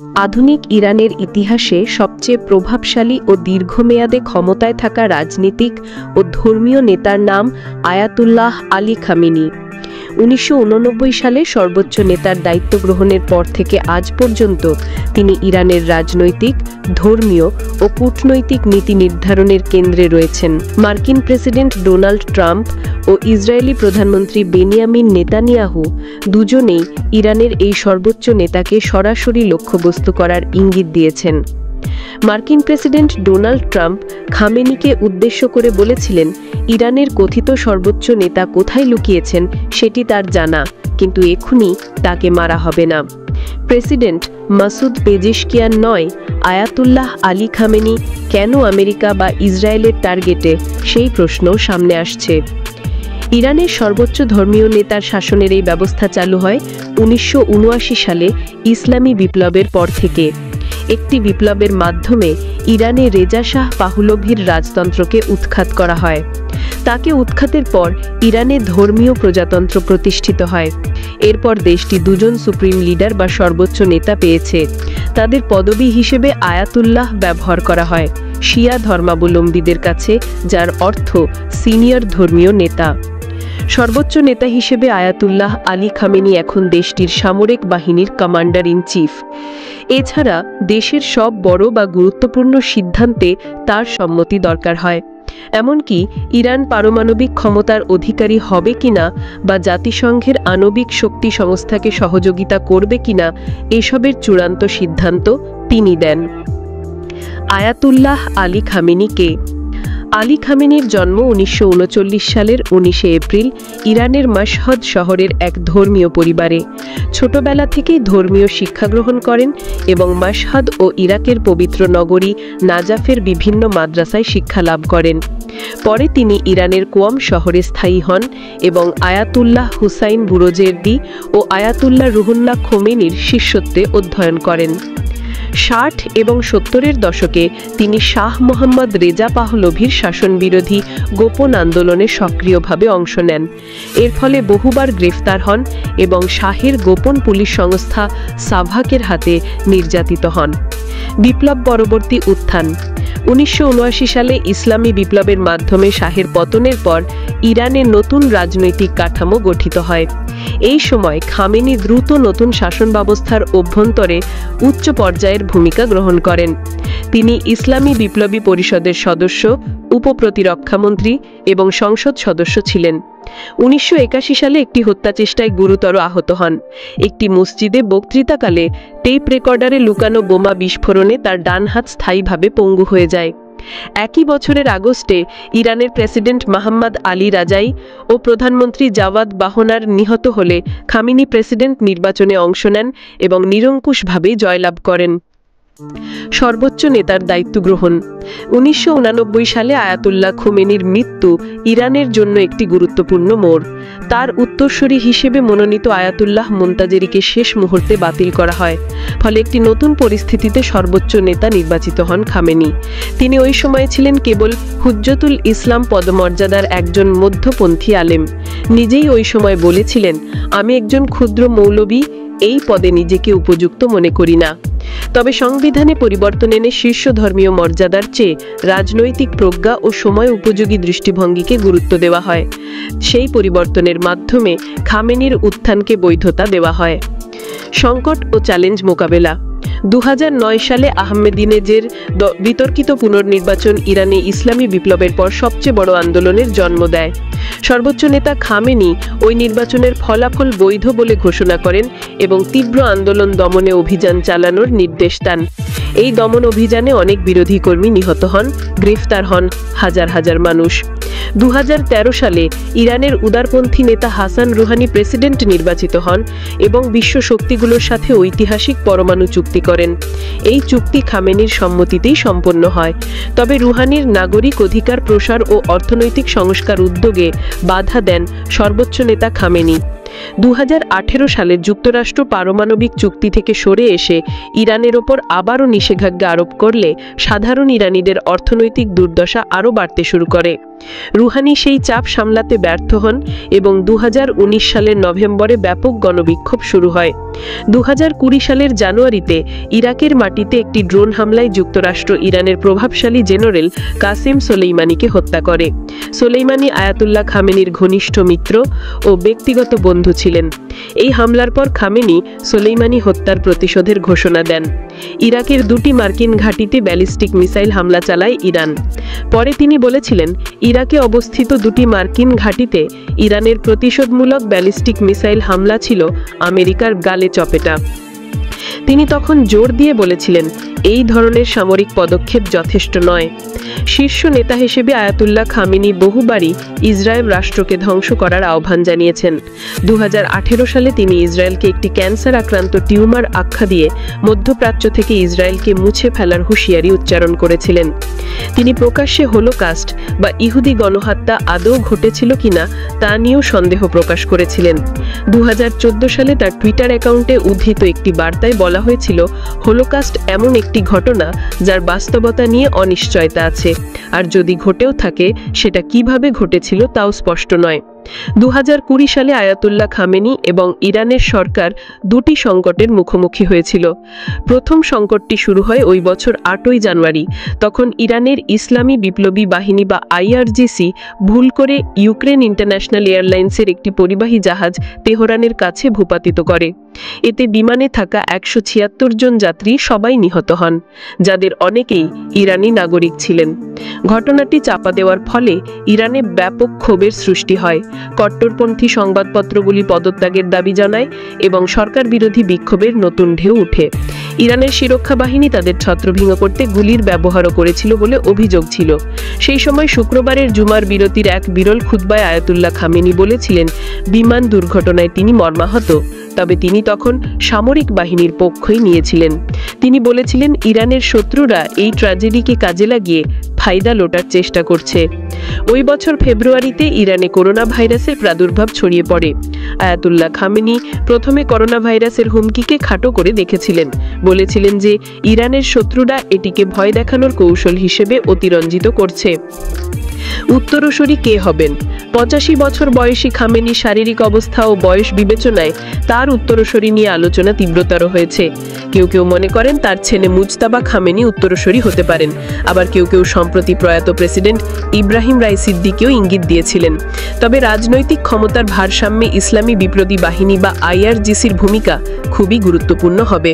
আধুনিক ইরানের ইতিহাসে সবচেয়ে প্রভাবশালী ও দীর্ঘমেয়াদে ক্ষমতায় থাকা রাজনীতিক ও ধর্মীয় নেতার নাম আয়াতুল্লাহ আলী খামেনি। 1989 সালে সর্বোচ্চ নেতার দায়িত্ব গ্রহণের পর থেকে আজ পর্যন্ত তিনি ইরানের রাজনৈতিক, ধর্মীয় ও কূটনৈতিক নীতি নির্ধারণের কেন্দ্রে রয়েছেন। মার্কিন প্রেসিডেন্ট ডোনাল্ড ট্রাম্প ও ইসরায়েলি প্রধানমন্ত্রী বেনিয়ামিন নেতানিয়াহু দুজনেই ইরানের এই সর্বোচ্চ নেতাকে সরাসরি লক্ষ্যবস্তু করার ইঙ্গিত দিয়েছেন। মার্কিন প্রেসিডেন্ট ডোনাল্ড ট্রাম্প খামেনিকে উদ্দেশ্য করে বলেছিলেন, ইরানের কথিত সর্বোচ্চ নেতা কোথায় লুকিয়েছেন সেটি তার জানা, কিন্তু এখনই তাকে মারা হবে না। প্রেসিডেন্ট মাসুদ পেজেশকিয়ান নয়, আয়াতুল্লাহ আলী খামেনি কেন আমেরিকা বা ইসরায়েলের টার্গেটে, সেই প্রশ্নও সামনে আসছে। ইরানের সর্বোচ্চ ধর্মীয় নেতার শাসনের এই ব্যবস্থা চালু হয় 1979 সালে ইসলামী বিপ্লবের পর থেকে। একটি বিপ্লবের মাধ্যমে ইরানে রেজা শাহ পাহলভির রাজতন্ত্রকে উৎখাত করা হয়। তাকে উৎখাতের পর ইরানে ধর্মীয় প্রজাতন্ত্র প্রতিষ্ঠিত হয়। এরপর দেশটি দুজন সুপ্রিম লিডার বা সর্বোচ্চ নেতা পেয়েছে। তাদের পদবি হিসেবে আয়াতুল্লাহ ব্যবহার করা হয় শিয়া ধর্মাবলম্বীদের কাছে, যার অর্থ সিনিয়র ধর্মীয় নেতা। সর্বোচ্চ নেতা হিসেবে আয়াতুল্লাহ আলী খামেনি এখন দেশটির সামরিক বাহিনীর কমান্ডার ইন চিফ। এছাড়া দেশের সব বড় বা গুরুত্বপূর্ণ সিদ্ধান্তে তার সম্মতি দরকার হয়। এমনকি ইরান পারমাণবিক ক্ষমতার অধিকারী হবে কিনা বা জাতিসংঘের আণবিক শক্তি সংস্থাকে সহযোগিতা করবে কিনা, এসবের চূড়ান্ত সিদ্ধান্ত তিনি দেন। আয়াতুল্লাহ আলী খামেনি কে? আলী খামেনির জন্ম 1939 সালের 19 এপ্রিল ইরানের মাশহাদ শহরের এক ধর্মীয় পরিবারে। ছোটবেলা থেকেই ধর্মীয় শিক্ষা গ্রহণ করেন এবং মাশহাদ ও ইরাকের পবিত্র নগরী নাজাফের বিভিন্ন মাদ্রাসায় শিক্ষা লাভ করেন। পরে তিনি ইরানের কোয়াম শহরে স্থায়ী হন এবং আয়াতুল্লাহ হুসাইন বুরজের্দি ও আয়াতুল্লাহ রুহুল্লাহ খোমেনির শিষ্যত্বে অধ্যয়ন করেন। 60 এবং 70-এর দশকে তিনি শাহ মোহাম্মদ রেজা পাহলভির শাসনবিরোধী গোপন আন্দোলনে সক্রিয়ভাবে অংশ নেন। এর ফলে বহুবার গ্রেফতার হন এবং শাহের গোপন পুলিশ সংস্থা সাভাকের হাতে নির্যাতিত হন। বিপ্লব পরবর্তী উত্থান। 1979 সালে ইসলামী বিপ্লবের মাধ্যমে শাহের পতনের পর ইরানে নতুন রাজনৈতিক কাঠামো গঠিত হয়। এই সময় খামেনি দ্রুত নতুন শাসন ব্যবস্থার অভ্যন্তরে উচ্চ পর্যায়ের ভূমিকা গ্রহণ করেন। তিনি ইসলামী বিপ্লবী পরিষদের সদস্য, উপপ্রতিরক্ষামন্ত্রী এবং সংসদ সদস্য ছিলেন। 1981 সালে একটি হত্যাচেষ্টায় গুরুতর আহত হন। একটি মসজিদে বক্তৃতাকালে টেপ রেকর্ডারে লুকানো বোমা বিস্ফোরণে তার ডান হাত স্থায়ীভাবে পঙ্গু হয়ে যায়। একই বছরের আগস্টে ইরানের প্রেসিডেন্ট মোহাম্মদ আলী রাজাই ও প্রধানমন্ত্রী জাওয়াদ বাহনার নিহত হলে খামেনি প্রেসিডেন্ট নির্বাচনে অংশ নেন এবং নিরঙ্কুশভাবে জয়লাভ করেন। সর্বোচ্চ নেতার দায়িত্ব গ্রহণ। 1989 সালে আয়াতুল্লাহ খোমেনির মৃত্যু ইরানের জন্য একটি গুরুত্বপূর্ণ মোড়। তার উত্তরসূরি হিসেবে মনোনীত আয়াতুল্লাহ মুনতাজেরিকে শেষ মুহূর্তে বাতিল করা হয়। ফলে একটি নতুন পরিস্থিতিতে সর্বোচ্চ নেতা নির্বাচিত হন খামেনি। তিনি ওই সময় ছিলেন কেবল হুজ্জতুল ইসলাম পদমর্যাদার একজন মধ্যপন্থী আলেম। নিজেই ওই সময় বলেছিলেন, আমি একজন ক্ষুদ্র মৌলবী, এই পদে নিজেকে উপযুক্ত মনে করি না। তবে সংবিধানে পরিবর্তন এনে শীর্ষ ধর্মীয় মর্যাদার চেয়ে রাজনৈতিক প্রজ্ঞা ও সময় উপযোগী দৃষ্টিভঙ্গিকে গুরুত্ব দেওয়া হয়। সেই পরিবর্তনের মাধ্যমে খামেনির উত্থানকে বৈধতা দেওয়া হয়। সংকট ও চ্যালেঞ্জ মোকাবেলা। 2009 সালে আহমেদিনেজের বিতর্কিত পুনর্নির্বাচন ইরানে ইসলামী বিপ্লবের পর সবচেয়ে বড় আন্দোলনের জন্ম দেয়। সর্বোচ্চ নেতা খামেনি ওই নির্বাচনের ফলাফল বৈধ বলে ঘোষণা করেন এবং তীব্র আন্দোলন দমনে অভিযান চালানোর নির্দেশ দেন। এই দমন অভিযানে অনেক বিরোধী কর্মী নিহত হন, গ্রেফতার হন হাজার হাজার মানুষ। 2013 সালে ইরানের উদারপন্থী নেতা হাসান রুহানি প্রেসিডেন্ট নির্বাচিত হন এবং বিশ্ব শক্তিগুলোর সাথে ঐতিহাসিক পরমাণু চুক্তি করেন। এই চুক্তি খামেনির সম্মতিতেই সম্পন্ন হয়। তবে রুহানির নাগরিক অধিকার প্রসার ও অর্থনৈতিক সংস্কার উদ্যোগে বাধা দেন সর্বোচ্চ নেতা খামেনি। 2018 সালে যুক্তরাষ্ট্র পারমাণবিক চুক্তি থেকে সরে এসে ইরানের ওপর আবারও নিষেধাজ্ঞা আরোপ করলে সাধারণ ইরানিদের অর্থনৈতিক দুর্দশা আরও বাড়তে শুরু করে। রুহানি সেই চাপ সামলাতে ব্যর্থ হন এবং 2019 সালের নভেম্বরে ব্যাপক গণবিক্ষোভ শুরু হয়। 2020 সালের জানুয়ারিতে ইরাকের মাটিতে একটি ড্রোন হামলায় যুক্তরাষ্ট্র ইরানের প্রভাবশালী জেনারেল কাসেম সোলেইমানিকে হত্যা করে। সোলেইমানি আয়াতুল্লাহ খামেনির ঘনিষ্ঠ মিত্র ও ব্যক্তিগত বন্ধু ছিলেন। এই হামলার পর খামেনি সোলেইমানি হত্যার প্রতিশোধের ঘোষণা দেন। ইরাকের 2টি মার্কিন ঘাঁটিতে ব্যালিস্টিক মিসাইল হামলা চালায় ইরান। পরে তিনি বলেছিলেন, ইরাকে অবস্থিত 2টি মার্কিন ঘাঁটিতে ইরানের প্রতিশোধমূলক ব্যালিস্টিক মিসাইল হামলা ছিল আমেরিকার গালে চপেটা। তিনি তখন জোর দিয়ে বলেছিলেন, এই ধরনের সামরিক পদক্ষেপ যথেষ্ট নয়। শীর্ষ নেতা হিসেবে আয়াতুল্লাহ খামেনি বহুবারই ইসরায়েল রাষ্ট্রকে ধ্বংস করার আহ্বান জানিয়েছেন। 2018 সালে তিনি ইসরায়েলকে একটি ক্যান্সার আক্রান্ত টিউমার আখ্যা দিয়ে মধ্যপ্রাচ্য থেকে ইসরায়েলকে মুছে ফেলার হুঁশিয়ারি উচ্চারণ করেছিলেন। তিনি প্রকাশ্যে হোলোকাস্ট বা ইহুদি গণহত্যা আদৌ ঘটেছিল কিনা তা নিয়েও সন্দেহ প্রকাশ করেছিলেন। 2014 সালে তার টুইটার অ্যাকাউন্টে উদ্ধৃত একটি বার্তায় বলা হয়েছিল, হোলোকাস্ট এমন একটি ঘটনা যার বাস্তবতা নিয়ে অনিশ্চয়তা আছে, আর যদি ঘটেও থাকে সেটা কিভাবে ঘটেছিল তাও স্পষ্ট নয়। 2020 সালে আয়াতুল্লাহ খামেনি এবং ইরানের সরকার 2টি সংকটের মুখোমুখি হয়েছিল। প্রথম সংকটটি শুরু হয় ওই বছর 8ই জানুয়ারি। তখন ইরানের ইসলামী বিপ্লবী বাহিনী বা IRGC ভুল করে ইউক্রেন ইন্টারন্যাশনাল এয়ারলাইন্সের একটি পরিবাহী জাহাজ তেহরানের কাছে ভূপাতিত করে। এতে বিমানে থাকা 176 জন যাত্রী সবাই নিহত হন, যাদের অনেকেই ইরানি নাগরিক ছিলেন। ঘটনাটি চাপা দেওয়ার ফলে ইরানে ব্যাপক ক্ষোভের সৃষ্টি হয়। কট্টরপন্থী সংবাদপত্রগুলি পদত্যাগের দাবি জানায় এবং সরকার বিরোধী বিক্ষোভের নতুন ঢেউ ওঠে। ইরানের সুরক্ষা বাহিনী তাদের ছত্রভঙ্গ করতে গুলির ব্যবহারও করেছিল বলে অভিযোগ ছিল। সেই সময় শুক্রবারের জুমার বিরতির এক বিরল খুতবায় আয়াতুল্লাহ খামেনি বলেছিলেন, বিমান দুর্ঘটনায় তিনি মর্মাহত, তবে তিনি তখন সামরিক বাহিনীর পক্ষই নিয়েছিলেন। তিনি বলেছিলেন, ইরানের শত্রুরা এই ট্র্যাজেডিকে কাজে লাগিয়ে ফায়দা লোটার চেষ্টা করছে। ওই বছর ফেব্রুয়ারিতে ইরানে করোনা ভাইরাসের প্রাদুর্ভাব ছড়িয়ে পড়ে। আয়াতুল্লাহ খামেনি প্রথমে করোনা ভাইরাসের হুমকিকে খাটো করে দেখেছিলেন, বলেছিলেন যে ইরানের শত্রুরা এটিকে ভয় দেখানোর কৌশল হিসেবে অতিরঞ্জিত করছে। উত্তরসূরি কে হবেন? 85 বছর বয়সী খামেনি শারীরিক অবস্থা ও বয়স বিবেচনায় তার উত্তরসূরি নিয়ে আলোচনা তীব্রতর হয়েছে। কেউ কেউ মনে করেন তার ছেলে মুজতাবা খামেনি উত্তরসূরি হতে পারেন, আবার কেউ কেউ সম্প্রতি প্রয়াত প্রেসিডেন্ট ইব্রাহিম রাইসিদ্দিকেও ইঙ্গিত দিয়েছিলেন। তবে রাজনৈতিক ক্ষমতার ভারসাম্যে ইসলামী বিপ্লবী বাহিনী বা IRGCর ভূমিকা খুবই গুরুত্বপূর্ণ হবে।